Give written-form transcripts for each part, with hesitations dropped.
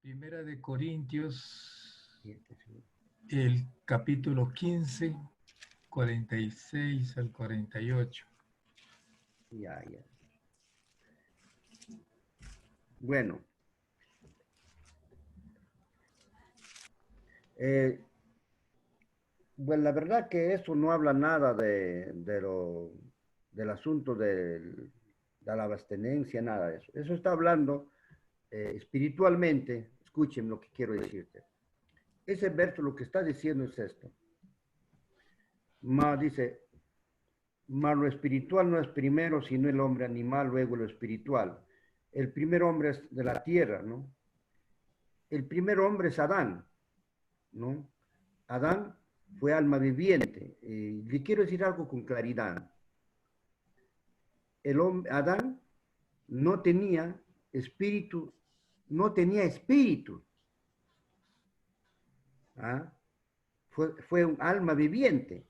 Primera de Corintios, el capítulo 15, 46 al 48. Ya. Bueno, eh, la verdad que eso no habla nada del asunto de la abstinencia, nada de eso. Eso está hablando espiritualmente. Escuchen lo que quiero decirte. Ese verso lo que está diciendo es esto. Dice, mas lo espiritual no es primero, sino el hombre animal, luego lo espiritual. El primer hombre es de la tierra, ¿no? El primer hombre es Adán, ¿no? Adán fue alma viviente. Le quiero decir algo con claridad. Adán no tenía espíritu, no tenía espíritu. ¿Ah? Fue un alma viviente.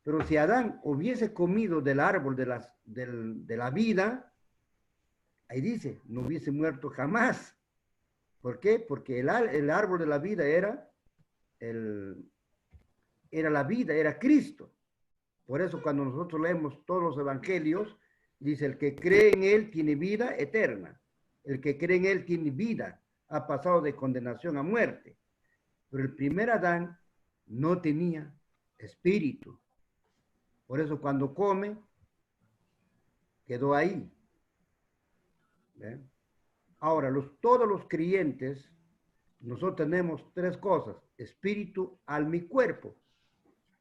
Pero si Adán hubiese comido del árbol de la vida, ahí dice, no hubiese muerto jamás. ¿Por qué? Porque el árbol de la vida era la vida, era Cristo. Por eso cuando nosotros leemos todos los evangelios, dice, el que cree en él tiene vida eterna. El que cree en él tiene vida. Ha pasado de condenación a muerte. Pero el primer Adán no tenía espíritu. Por eso cuando come, quedó ahí. ¿Ve? Ahora, todos los creyentes, nosotros tenemos tres cosas: espíritu, alma y cuerpo.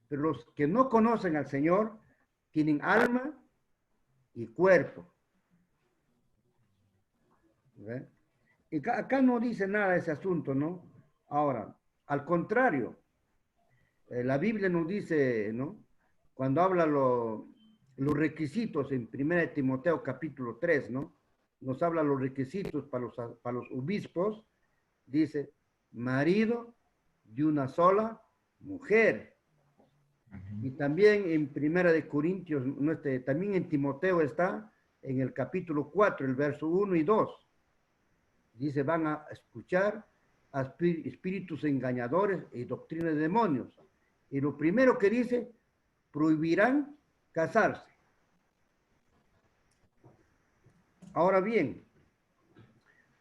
Pero los que no conocen al Señor tienen alma y cuerpo. ¿Ve? Y acá no dice nada de ese asunto, ¿no? Ahora, al contrario, la Biblia nos dice, ¿no? Cuando habla los requisitos en 1 Timoteo capítulo 3, ¿no? Nos habla los requisitos para los obispos, dice, marido de una sola mujer. Y también en 1 Corintios, también en Timoteo está en el capítulo 4, el verso 1 y 2. Dice, van a escuchar a espíritus engañadores y doctrinas de demonios. Y lo primero que dice, prohibirán casarse. Ahora bien,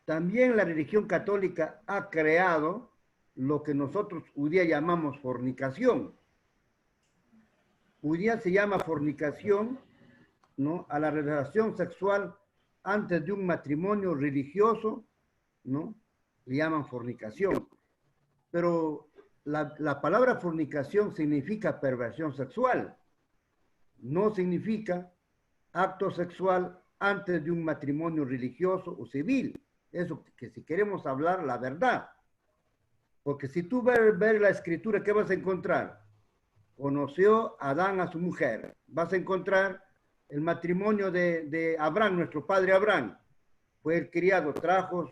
también la religión católica ha creado lo que nosotros hoy día llamamos fornicación. Hoy día se llama fornicación, ¿no?, a la relación sexual antes de un matrimonio religioso, ¿no? Le llaman fornicación. Pero la palabra fornicación significa perversión sexual. No significa acto sexual antes de un matrimonio religioso o civil. Eso que si queremos hablar la verdad. Porque si tú ves la escritura, ¿qué vas a encontrar? Conoció Adán a su mujer. Vas a encontrar el matrimonio de Abraham, nuestro padre Abraham. Fue el criado, trajo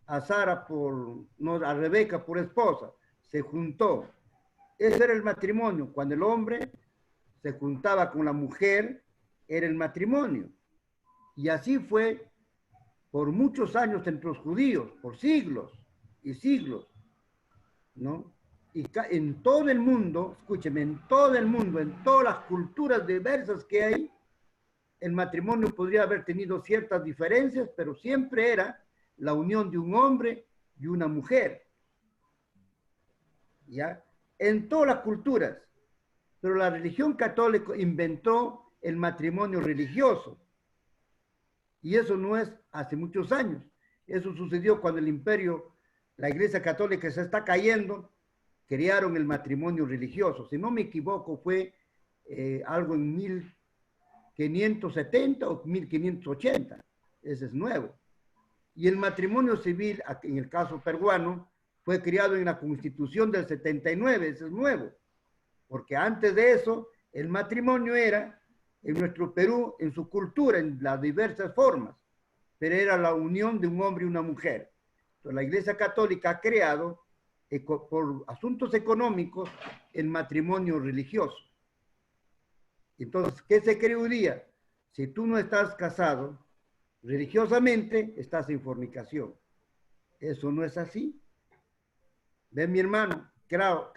a Sara a Rebeca por esposa. Se juntó. Ese era el matrimonio. Cuando el hombre se juntaba con la mujer, era el matrimonio. Y así fue por muchos años entre los judíos, por siglos y siglos, ¿no? Y en todo el mundo, escúcheme, en todo el mundo, en todas las culturas diversas que hay, el matrimonio podría haber tenido ciertas diferencias, pero siempre era la unión de un hombre y una mujer. ¿Ya? En todas las culturas. Pero la religión católica inventó el matrimonio religioso. Y eso no es hace muchos años. Eso sucedió cuando el imperio, la iglesia católica se está cayendo, crearon el matrimonio religioso. Si no me equivoco, fue algo en 1570 o 1580. Ese es nuevo. Y el matrimonio civil, en el caso peruano, fue creado en la Constitución del 79. Ese es nuevo. Porque antes de eso, el matrimonio era, en nuestro Perú, en su cultura, en las diversas formas, pero era la unión de un hombre y una mujer. Entonces, la Iglesia Católica ha creado, por asuntos económicos, el matrimonio religioso. Entonces, ¿qué se cree hoy día? Si tú no estás casado religiosamente, estás en fornicación. Eso no es así. ¿Ven, mi hermano? Claro,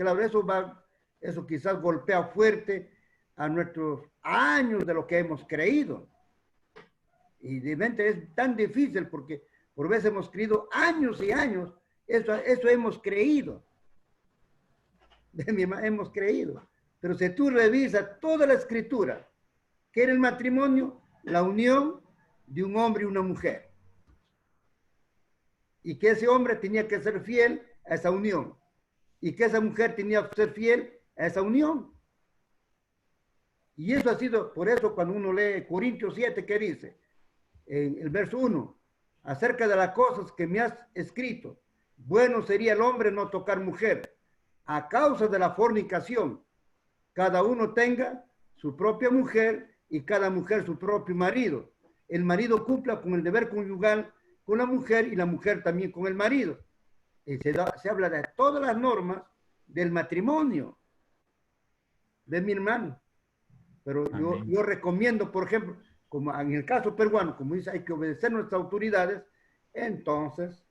eso quizás golpea fuerte a nuestros años de lo que hemos creído. Y de repente es tan difícil porque por veces hemos creído años y años. Eso hemos creído. Hemos creído. Pero si tú revisas toda la escritura, que era el matrimonio, la unión de un hombre y una mujer. Y que ese hombre tenía que ser fiel a esa unión. Y que esa mujer tenía que ser fiel a esa unión. Y eso ha sido, por eso cuando uno lee Corintios 7, ¿qué dice? En el verso 1, acerca de las cosas que me has escrito, bueno sería el hombre no tocar mujer, a causa de la fornicación. Cada uno tenga su propia mujer y cada mujer su propio marido. El marido cumpla con el deber conyugal con la mujer y la mujer también con el marido. Y se habla de todas las normas del matrimonio. ¿Ves, mi hermano? Pero yo recomiendo, por ejemplo, como en el caso peruano, como dice, hay que obedecer a nuestras autoridades, entonces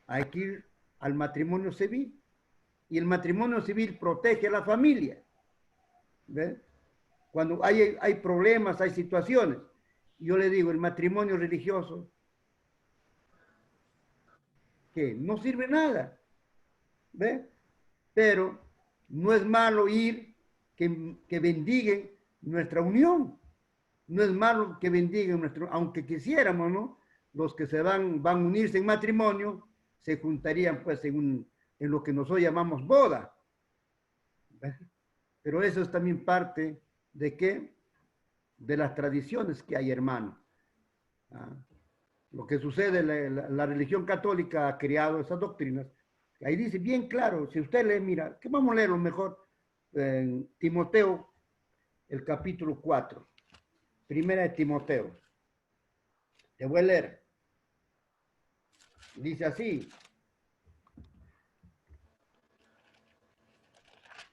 hay que ir al matrimonio civil. Y el matrimonio civil protege a la familia. ¿Ves? Cuando hay problemas, hay situaciones. Yo le digo, el matrimonio religioso, que no sirve nada. ¿Ves? Pero no es malo ir que bendiguen nuestra unión. No es malo que bendigan nuestro, aunque quisiéramos, ¿no? Los que se van a unirse en matrimonio, se juntarían pues en lo que nosotros llamamos boda. ¿Ves? Pero eso es también parte de qué? De las tradiciones que hay, hermano. Lo que sucede, la religión católica ha creado esas doctrinas. Ahí dice bien claro, si usted lee, mira, que vamos a leerlo mejor, en Timoteo, el capítulo 4, primera de Timoteo. Te voy a leer. Dice así.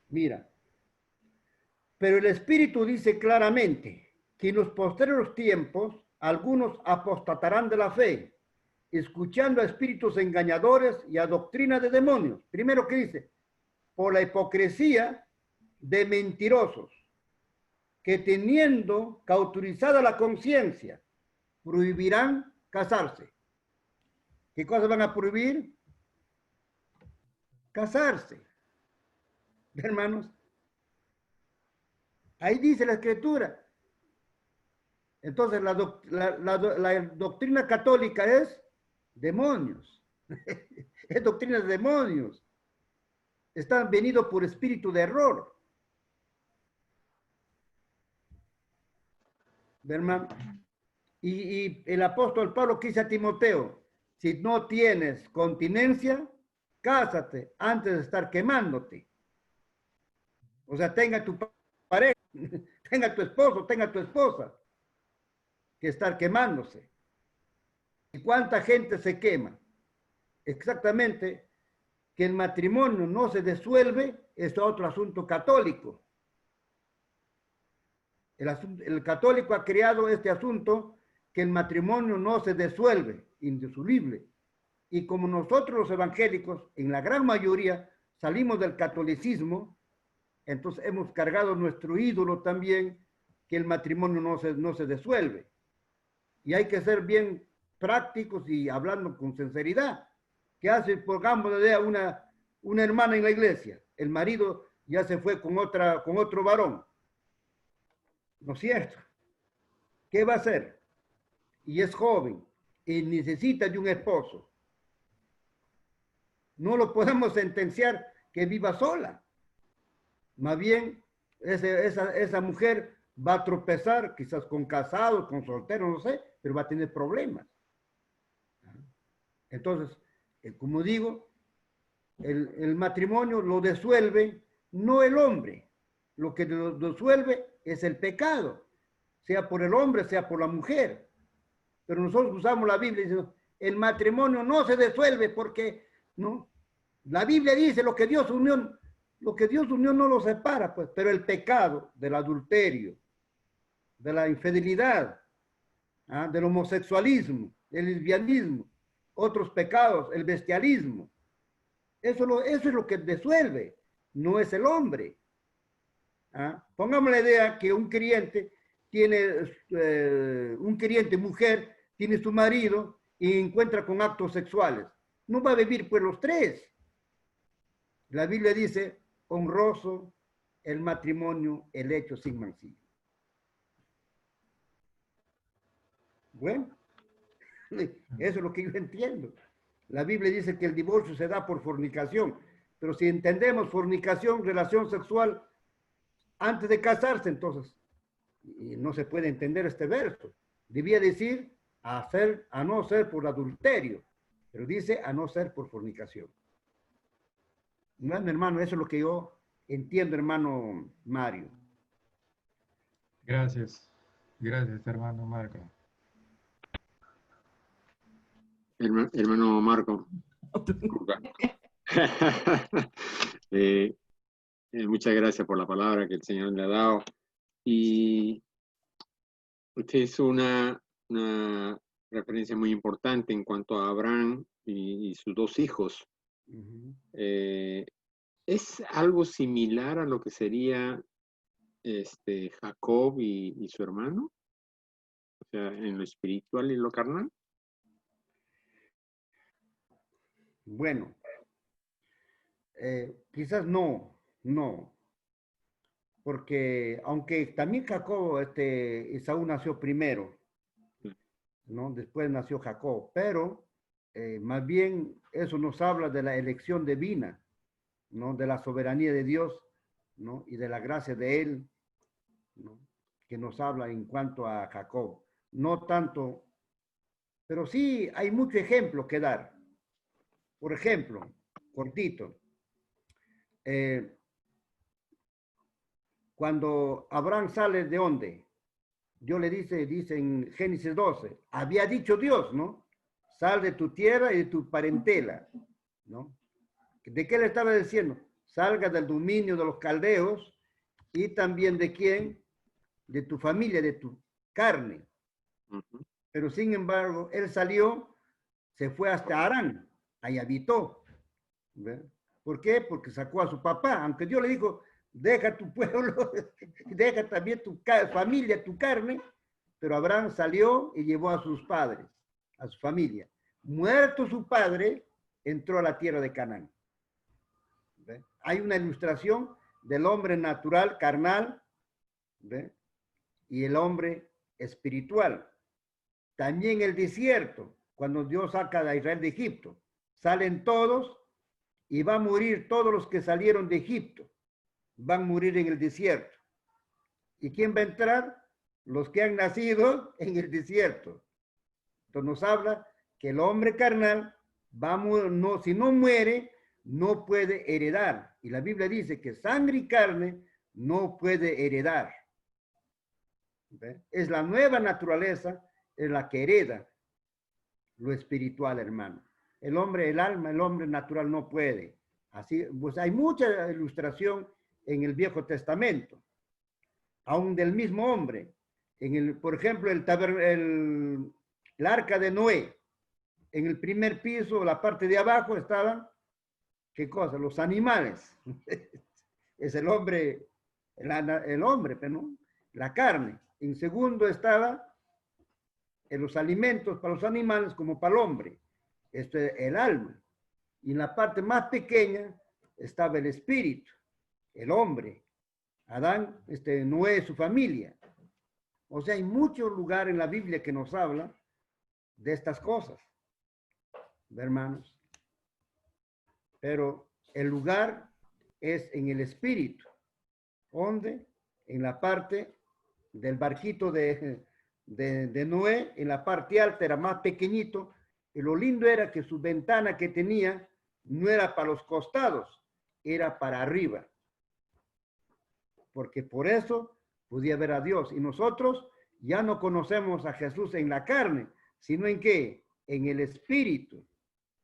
Mira. Pero el Espíritu dice claramente que en los posteriores tiempos algunos apostatarán de la fe, escuchando a espíritus engañadores y a doctrina de demonios. Primero, ¿qué dice? Por la hipocresía de mentirosos, que teniendo cauterizada la conciencia, prohibirán casarse. ¿Qué cosas van a prohibir? Casarse. Hermanos, ahí dice la Escritura. Entonces, la doctrina católica es demonios. Es doctrina de demonios. Están venidos por espíritu de error. ¿Verdad? Y el apóstol Pablo dice a Timoteo, si no tienes continencia, cásate antes de estar quemándote. O sea, tenga tu pareja, tenga tu esposo, tenga tu esposa, que estar quemándose. ¿Y cuánta gente se quema? Exactamente, que el matrimonio no se disuelve es otro asunto católico. El católico ha creado este asunto que el matrimonio no se disuelve, indisoluble. Y como nosotros los evangélicos, en la gran mayoría, salimos del catolicismo, entonces hemos cargado nuestro ídolo también, que el matrimonio no se disuelve. Y hay que ser bien prácticos y hablando con sinceridad. ¿Qué hace, pongamos de idea, una hermana en la iglesia? El marido ya se fue con otro varón. ¿No es cierto? ¿Qué va a hacer? Y es joven y necesita de un esposo. No lo podemos sentenciar que viva sola. Más bien, esa mujer va a tropezar, quizás con casados, con solteros, no sé, pero va a tener problemas. Entonces, como digo, el matrimonio lo disuelve no el hombre. Lo que lo disuelve es el pecado, sea por el hombre, sea por la mujer. Pero nosotros usamos la Biblia y decimos, el matrimonio no se disuelve porque, ¿no? La Biblia dice lo que Dios unió no lo separa, pues, pero el pecado del adulterio, de la infidelidad, del homosexualismo, del lesbianismo, otros pecados, el bestialismo. Eso es lo que disuelve, no es el hombre. ¿Ah? Pongamos la idea que un creyente mujer, tiene su marido y encuentra con actos sexuales. No va a vivir pues los tres. La Biblia dice, honroso el matrimonio, el hecho sin mancilla. Bueno, eso es lo que yo entiendo. La Biblia dice que el divorcio se da por fornicación, pero si entendemos fornicación, relación sexual, antes de casarse, entonces, y no se puede entender este verso. Debía decir a no ser por adulterio, pero dice a no ser por fornicación. Bueno, hermano, eso es lo que yo entiendo, hermano Mario. Gracias. Gracias, hermano Marco. Hermano Marco. Muchas gracias por la palabra que el Señor le ha dado. Y usted hizo una referencia muy importante en cuanto a Abraham y sus dos hijos. ¿Es algo similar a lo que sería Jacob y su hermano? O sea, en lo espiritual y lo carnal. Bueno, quizás no, porque aunque también Jacob, Esaú nació primero, ¿no? Después nació Jacob, pero más bien eso nos habla de la elección divina, ¿no? De la soberanía de Dios, ¿no? Y de la gracia de Él, ¿no? Que nos habla en cuanto a Jacob. No tanto, pero sí hay mucho ejemplo que dar. Por ejemplo, cortito, cuando Abraham sale de donde, Dios le dice en Génesis 12, había dicho Dios, ¿no? Sal de tu tierra y de tu parentela, ¿no? ¿De qué le estaba diciendo? Salga del dominio de los caldeos y también de quién, de tu familia, de tu carne. Pero sin embargo, él salió, se fue hasta Harán, ahí habitó. ¿Ve? ¿Por qué? Porque sacó a su papá, aunque Dios le dijo, deja tu pueblo, deja también tu familia, tu carne, pero Abraham salió y llevó a sus padres, a su familia. Muerto su padre, entró a la tierra de Canaán. ¿Ve? Hay una ilustración del hombre natural, carnal, ¿ve? Y el hombre espiritual. También el desierto, cuando Dios saca a Israel de Egipto, salen todos y van a morir todos los que salieron de Egipto. Van a morir en el desierto. ¿Y quién va a entrar? Los que han nacido en el desierto. Entonces nos habla que el hombre carnal, si no muere, no puede heredar. Y la Biblia dice que sangre y carne no puede heredar. ¿Ve? Es la nueva naturaleza, es la que hereda lo espiritual, hermano. El hombre, el alma, el hombre natural no puede. Así, pues hay mucha ilustración en el Viejo Testamento, aún del mismo hombre. Por ejemplo, el arca de Noé. En el primer piso, la parte de abajo, estaban, ¿qué cosa? Los animales. Es el hombre, ¿no? La carne. En segundo estaba en los alimentos para los animales como para el hombre. Esto es el alma. Y en la parte más pequeña estaba el espíritu, el hombre. Adán, Noé, su familia. O sea, hay muchos lugares en la Biblia que nos habla de estas cosas, hermanos. Pero el lugar es en el espíritu. ¿Dónde? En la parte del barquito de Noé, en la parte alta era más pequeñito, y lo lindo era que su ventana que tenía no era para los costados, era para arriba. Porque por eso podía ver a Dios. Y nosotros ya no conocemos a Jesús en la carne, sino en ¿qué? En el espíritu.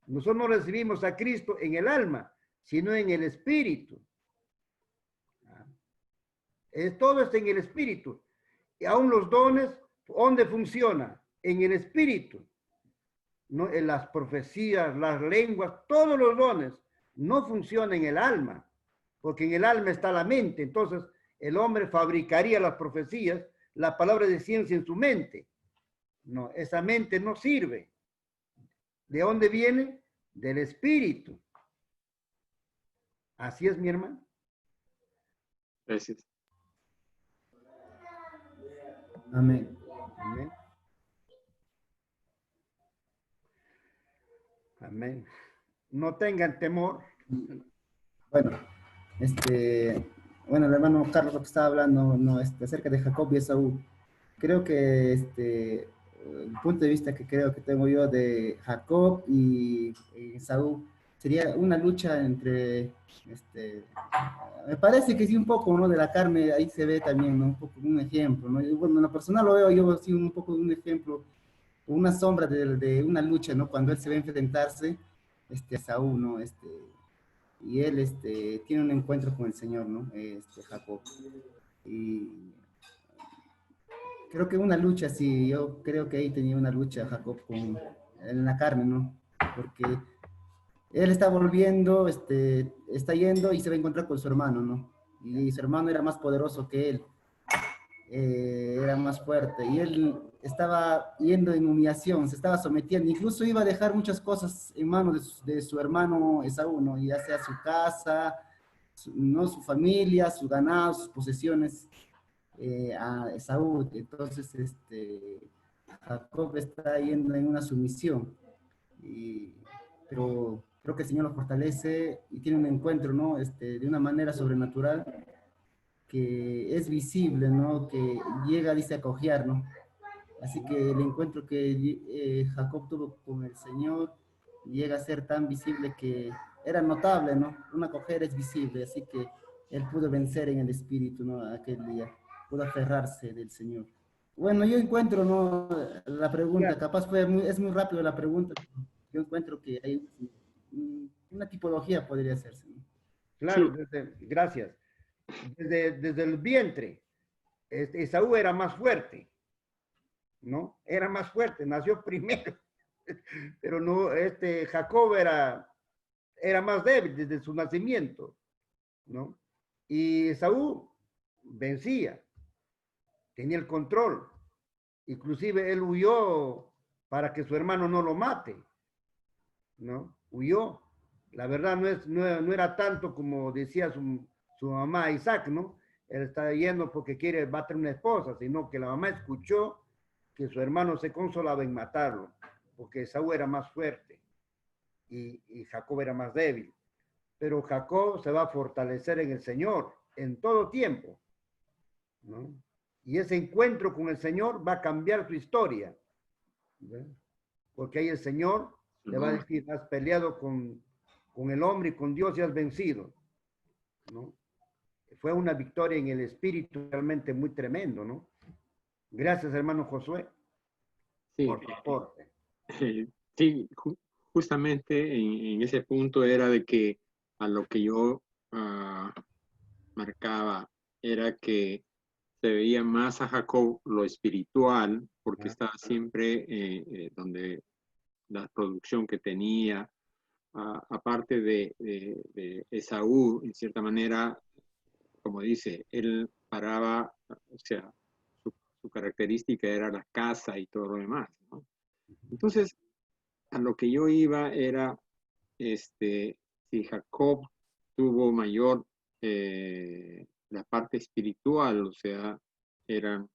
Nosotros no recibimos a Cristo en el alma, sino en el espíritu. Todo está en el espíritu. Y aún los dones, ¿dónde funciona? En el espíritu. ¿no? En las profecías, las lenguas, todos los dones no funcionan en el alma, porque en el alma está la mente. Entonces, el hombre fabricaría las profecías, la palabra de ciencia en su mente. No, esa mente no sirve. ¿De dónde viene? Del espíritu. Así es, mi hermano. Gracias. Amén. Amén. Amén. No tengan temor. Bueno, bueno, el hermano Carlos lo que estaba hablando, no, acerca de Jacob y Esaú. Creo que el punto de vista que creo que tengo yo de Jacob y Esaú sería una lucha entre, me parece que sí un poco, ¿no? De la carne, ahí se ve también, ¿no? Un poco un ejemplo, ¿no? Y bueno, en lo personal lo veo yo así un poco de un ejemplo, una sombra de una lucha, ¿no? Cuando él se va a enfrentarse, a Esaú, ¿no? Y él tiene un encuentro con el Señor, ¿no? Jacob. Y creo que una lucha, sí, yo creo que ahí tenía una lucha Jacob en la carne, ¿no? Porque él está volviendo, está yendo y se va a encontrar con su hermano, ¿no? Y su hermano era más poderoso que él, era más fuerte, y él estaba yendo en humillación, se estaba sometiendo, incluso iba a dejar muchas cosas en manos de su hermano Esaú, ¿no? Ya sea su casa, ¿no? Su familia, su ganado, sus posesiones, a Esaú. Entonces, Jacob está yendo en una sumisión, y, pero creo que el Señor lo fortalece y tiene un encuentro, ¿no? De una manera sobrenatural que es visible, ¿no? Que llega, dice, a cojear, ¿no? Así que el encuentro que Jacob tuvo con el Señor llega a ser tan visible que era notable, ¿no? Una cojera es visible, así que él pudo vencer en el espíritu, ¿no? Aquel día, pudo aferrarse del Señor. Bueno, yo encuentro, ¿no? La pregunta, capaz es muy rápido la pregunta, pero yo encuentro que hay una tipología podría hacerse, ¿no? Claro, Sí, gracias. Desde el vientre, Esaú era más fuerte, ¿no? Era más fuerte, nació primero, pero no, Jacob era más débil desde su nacimiento, ¿no? Y Esaú vencía, tenía el control, inclusive él huyó para que su hermano no lo mate, ¿no? Huyó. La verdad no era tanto como decía su mamá Isaac, ¿no? Él está yendo porque va a tener una esposa, sino que la mamá escuchó que su hermano se consolaba en matarlo, porque Esaú era más fuerte y Jacob era más débil. Pero Jacob se va a fortalecer en el Señor en todo tiempo, ¿no? Y ese encuentro con el Señor va a cambiar su historia, ¿no? Porque ahí el Señor su le va a nombre. decir, has peleado con el hombre y con Dios y has vencido, ¿no? Fue una victoria en el espíritu realmente muy tremendo, ¿no? Gracias, hermano Josué, Sí, por tu aporte. sí, justamente en ese punto era de que a lo que yo marcaba era que se veía más a Jacob lo espiritual, porque estaba siempre donde la producción que tenía, aparte de Esaú, en cierta manera, como dice, él paraba, o sea, su característica era la casa y todo lo demás, ¿no? Entonces, a lo que yo iba era, si Jacob tuvo mayor la parte espiritual, o sea, era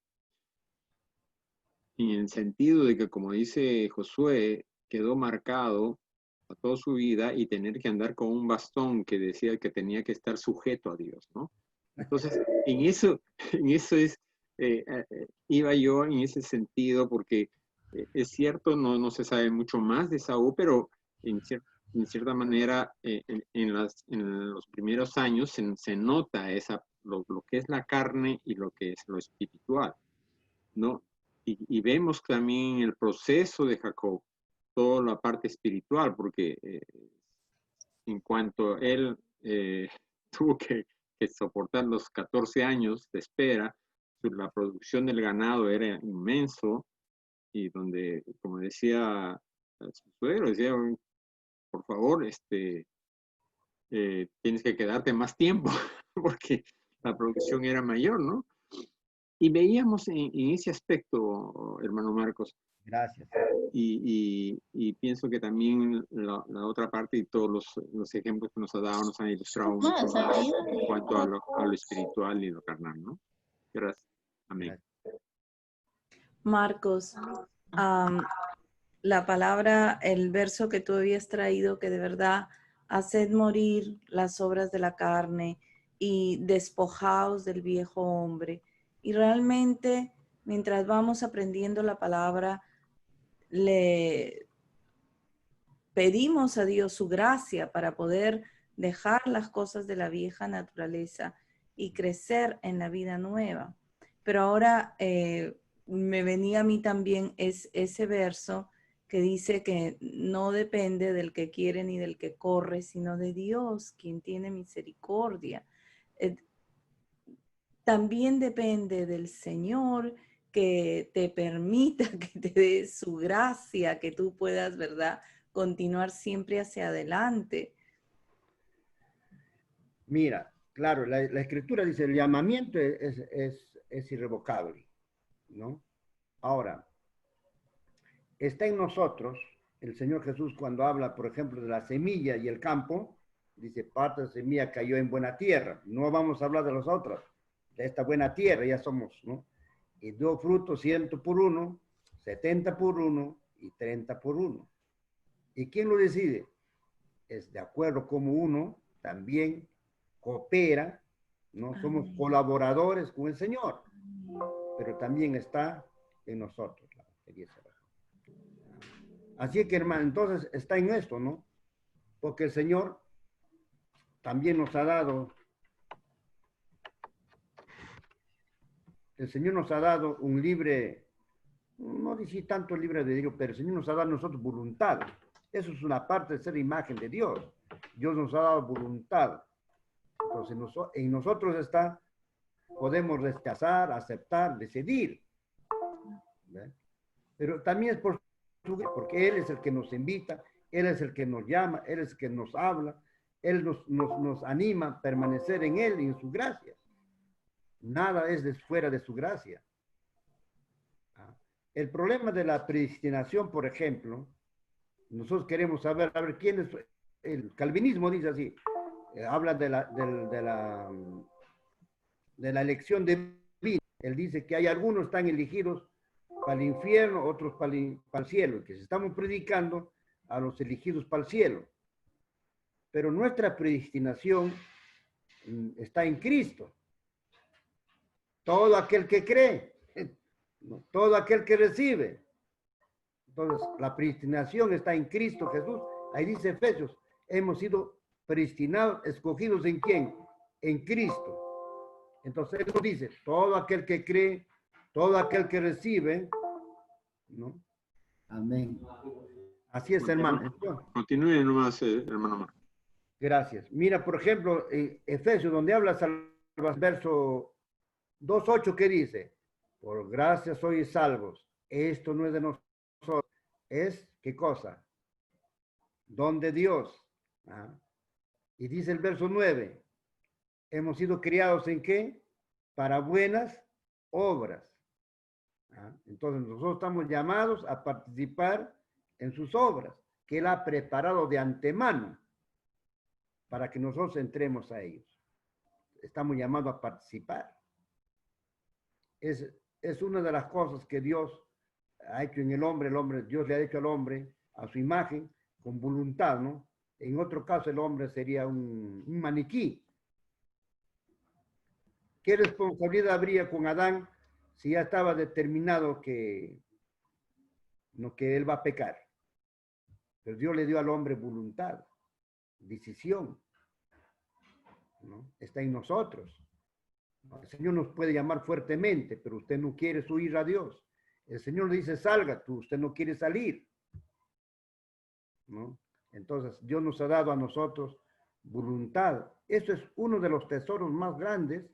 en el sentido de que, como dice Josué, quedó marcado a toda su vida y tener que andar con un bastón que decía que tenía que estar sujeto a Dios, ¿no? Entonces, en eso iba yo en ese sentido, porque es cierto, no se sabe mucho más de Saúl, pero en, en cierta manera, en los primeros años se nota lo que es la carne y lo que es lo espiritual, ¿no? Y vemos también el proceso de Jacob, toda la parte espiritual, porque en cuanto él tuvo que soportar los 14 años de espera, la producción del ganado era inmenso y donde, como decía su suegro, decía, por favor, tienes que quedarte más tiempo, porque la producción era mayor, ¿no? Y veíamos en ese aspecto, hermano Marcos, Gracias. y pienso que también la otra parte y todos los ejemplos que nos ha dado nos han ilustrado mucho más en cuanto a lo espiritual y lo carnal, ¿no? Gracias. Amén. Gracias. Marcos, la palabra, el verso que tú habías traído, que de verdad haced morir las obras de la carne y despojaos del viejo hombre. Y realmente, mientras vamos aprendiendo la palabra, le pedimos a Dios su gracia para poder dejar las cosas de la vieja naturaleza y crecer en la vida nueva. Pero ahora me venía a mí también ese verso que dice que no depende del que quiere ni del que corre, sino de Dios, quien tiene misericordia. También depende del Señor que te permita, que te dé su gracia, que tú puedas, ¿verdad?, continuar siempre hacia adelante. Mira, claro, la Escritura dice el llamamiento es irrevocable, ¿no? Ahora, está en nosotros, el Señor Jesús cuando habla, por ejemplo, de la semilla y el campo, dice, parte de semilla cayó en buena tierra. No vamos a hablar de las otras, de esta buena tierra ya somos, ¿no? Y dio fruto 100 por 1, 70 por 1 y 30 por 1. ¿Y quién lo decide? Es de acuerdo como uno también coopera, ¿no? Somos colaboradores con el Señor, pero también está en nosotros. Así que, hermano, entonces está en esto, ¿no? Porque el Señor también nos ha dado, un libre, no dice tanto libre de Dios, pero el Señor nos ha dado a nosotros voluntad. Eso es una parte de ser imagen de Dios. Dios nos ha dado voluntad. Entonces, en nosotros está, podemos rechazar, aceptar, decidir. ¿Ve? Pero también es porque Él es el que nos invita, Él es el que nos llama, Él es el que nos habla, Él nos anima a permanecer en Él y en su gracia. Nada es fuera de su gracia. El problema de la predestinación, por ejemplo, nosotros queremos saber, a ver, quién es, el calvinismo dice así, habla de la elección divina. Él dice que hay algunos están elegidos para el infierno, otros para el cielo, y que estamos predicando a los elegidos para el cielo. Pero nuestra predestinación está en Cristo. Todo aquel que cree, todo aquel que recibe. Entonces, la predestinación está en Cristo Jesús. Ahí dice Efesios, hemos sido predestinados, escogidos ¿en quién? En Cristo. Entonces, Él nos dice, todo aquel que cree, todo aquel que recibe, ¿no? Amén. Así es, hermano. Continúe nomás, hermano Marco. Gracias. Mira, por ejemplo, Efesios, donde habla verso 2:8, ¿qué dice? Por gracia sois salvos. Esto no es de nosotros. Es, ¿qué cosa? Don de Dios. ¿Ah? Y dice el verso 9, hemos sido criados ¿en qué? Para buenas obras. ¿Ah? Entonces nosotros estamos llamados a participar en sus obras, que Él ha preparado de antemano para que nosotros entremos a ellos. Estamos llamados a participar. Es una de las cosas que Dios ha hecho en el hombre, Dios le ha hecho al hombre a su imagen, con voluntad, ¿no? En otro caso el hombre sería un maniquí. ¿Qué responsabilidad habría con Adán si ya estaba determinado que él va a pecar? Pero Dios le dio al hombre voluntad, decisión, ¿no? Está en nosotros. El Señor nos puede llamar fuertemente, pero usted no quiere huir a Dios. El Señor le dice, salga, usted no quiere salir, ¿no? Entonces, Dios nos ha dado a nosotros voluntad. Eso es uno de los tesoros más grandes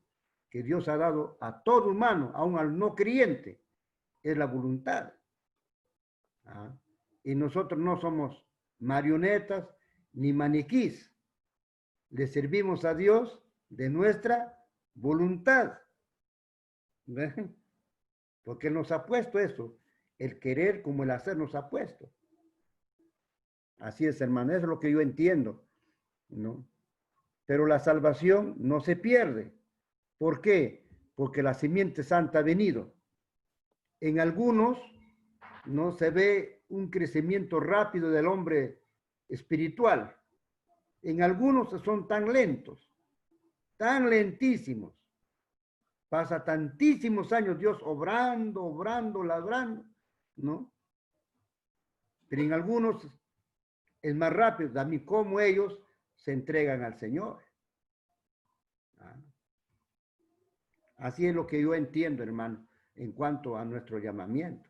que Dios ha dado a todo humano, aun al no creyente, es la voluntad. ¿Ah? Y nosotros no somos marionetas ni maniquís. Le servimos a Dios de nuestra voluntad. ¿Ven? Porque nos ha puesto eso. El querer como el hacer nos ha puesto. Así es, hermano. Eso es lo que yo entiendo, ¿no? Pero la salvación no se pierde. ¿Por qué? Porque la simiente santa ha venido. En algunos no se ve un crecimiento rápido del hombre espiritual. En algunos son tan lentos, tan lentísimos. Pasa tantísimos años Dios obrando, labrando, ¿no? Pero en algunos es más rápido. A mí como ellos se entregan al Señor. ¿Ah? Así es lo que yo entiendo, hermano, en cuanto a nuestro llamamiento.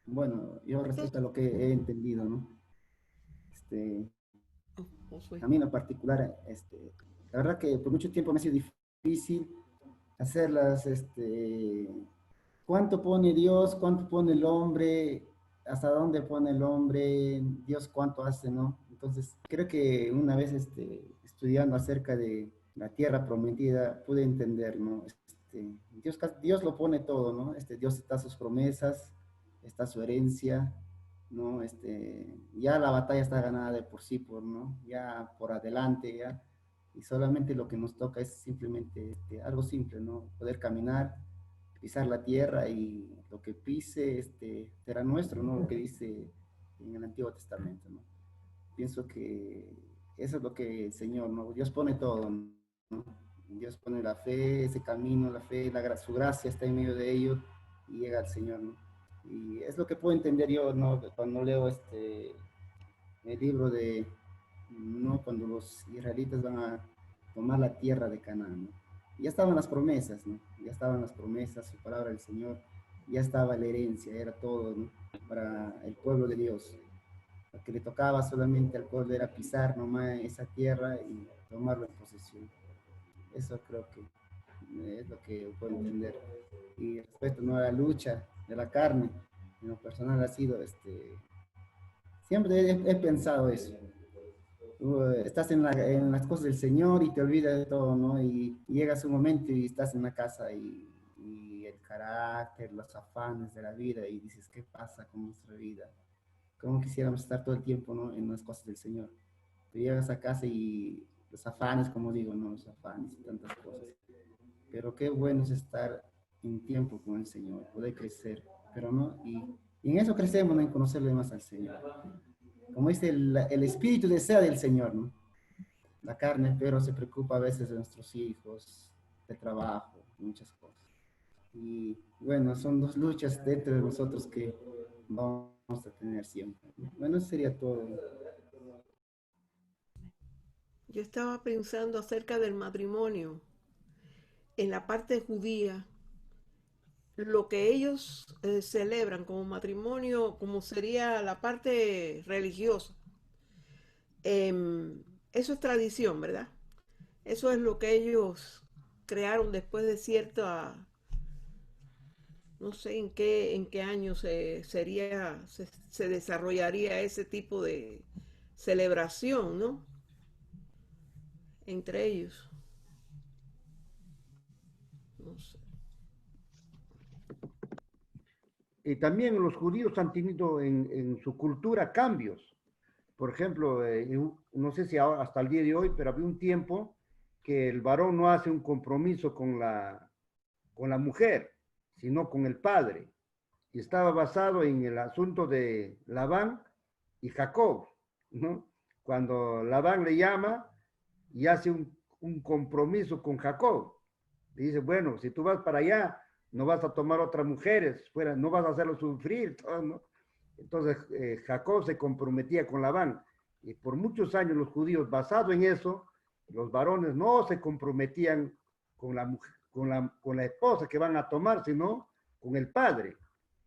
Bueno, yo respecto a lo que he entendido, ¿no? A mí en lo particular, la verdad que por mucho tiempo me ha sido difícil hacerlas, cuánto pone Dios, cuánto pone el hombre, hasta dónde pone el hombre, Dios cuánto hace, ¿no? Entonces, creo que una vez estudiando acerca de la tierra prometida, pude entender, ¿no? Dios lo pone todo, ¿no? Dios está sus promesas, está su herencia, ¿no? Ya la batalla está ganada de por sí, ¿no? Ya por adelante, ya. Y solamente lo que nos toca es simplemente algo simple, ¿no? Poder caminar, pisar la tierra y lo que pise será nuestro, ¿no? Lo que dice en el Antiguo Testamento, ¿no? Pienso que eso es lo que el Señor, ¿no? Dios pone todo, ¿no? Dios pone la fe, ese camino, la fe, su gracia está en medio de ellos y llega al Señor, ¿no? Y es lo que puedo entender yo, ¿no? Cuando leo el libro de, ¿no? Cuando los israelitas van a tomar la tierra de Canaán, ¿no? Ya estaban las promesas, ¿no? Ya estaban las promesas, su palabra del Señor, ya estaba la herencia, era todo, ¿no? Para el pueblo de Dios. Lo que le tocaba solamente al pueblo era pisar nomás esa tierra y tomarlo en posesión. Eso creo que es lo que puedo entender. Y respecto, ¿no?, a la lucha de la carne, en lo personal ha sido, siempre he pensado eso. Estás en las cosas del Señor y te olvidas de todo, ¿no? Y llegas un momento y estás en la casa y el carácter, los afanes de la vida y dices, ¿qué pasa con nuestra vida? ¿Cómo quisiéramos estar todo el tiempo, ¿no?, en las cosas del Señor? Tú llegas a casa y los afanes, como digo, ¿no? Los afanes y tantas cosas. Pero qué bueno es estar en tiempo con el Señor, poder crecer, pero no, y en eso crecemos, ¿no?, en conocerle más al Señor. Como dice, el espíritu desea del Señor, ¿no? La carne, pero se preocupa a veces de nuestros hijos, de trabajo, muchas cosas. Y bueno, son dos luchas dentro de nosotros que vamos a tener siempre. Bueno, eso sería todo. Yo estaba pensando acerca del matrimonio. En la parte judía, lo que ellos celebran como matrimonio, como sería la parte religiosa, eso es tradición, ¿verdad? Eso es lo que ellos crearon después de cierta, no sé en qué año se desarrollaría ese tipo de celebración, ¿no? Entre ellos. No sé. Y también los judíos han tenido en su cultura cambios. Por ejemplo, no sé si ahora, hasta el día de hoy, pero había un tiempo que el varón no hace un compromiso con la mujer, sino con el padre. Y estaba basado en el asunto de Labán y Jacob, ¿no? Cuando Labán le llama y hace un compromiso con Jacob. Le dice, bueno, si tú vas para allá, no vas a tomar otras mujeres, fuera, no vas a hacerlo sufrir, todo, ¿no? Entonces Jacob se comprometía con Labán. Y por muchos años los judíos, basado en eso, los varones no se comprometían con la mujer, con la esposa que van a tomar, sino con el padre.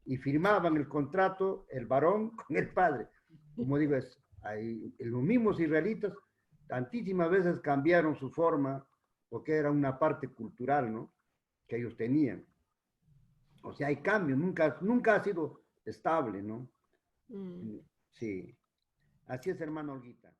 Y firmaban el contrato el varón con el padre. Como digo, los mismos israelitas tantísimas veces cambiaron su forma porque era una parte cultural, ¿no?, que ellos tenían. O sea, hay cambios, nunca ha sido estable, ¿no? Mm. Sí. Así es, hermano Olguita.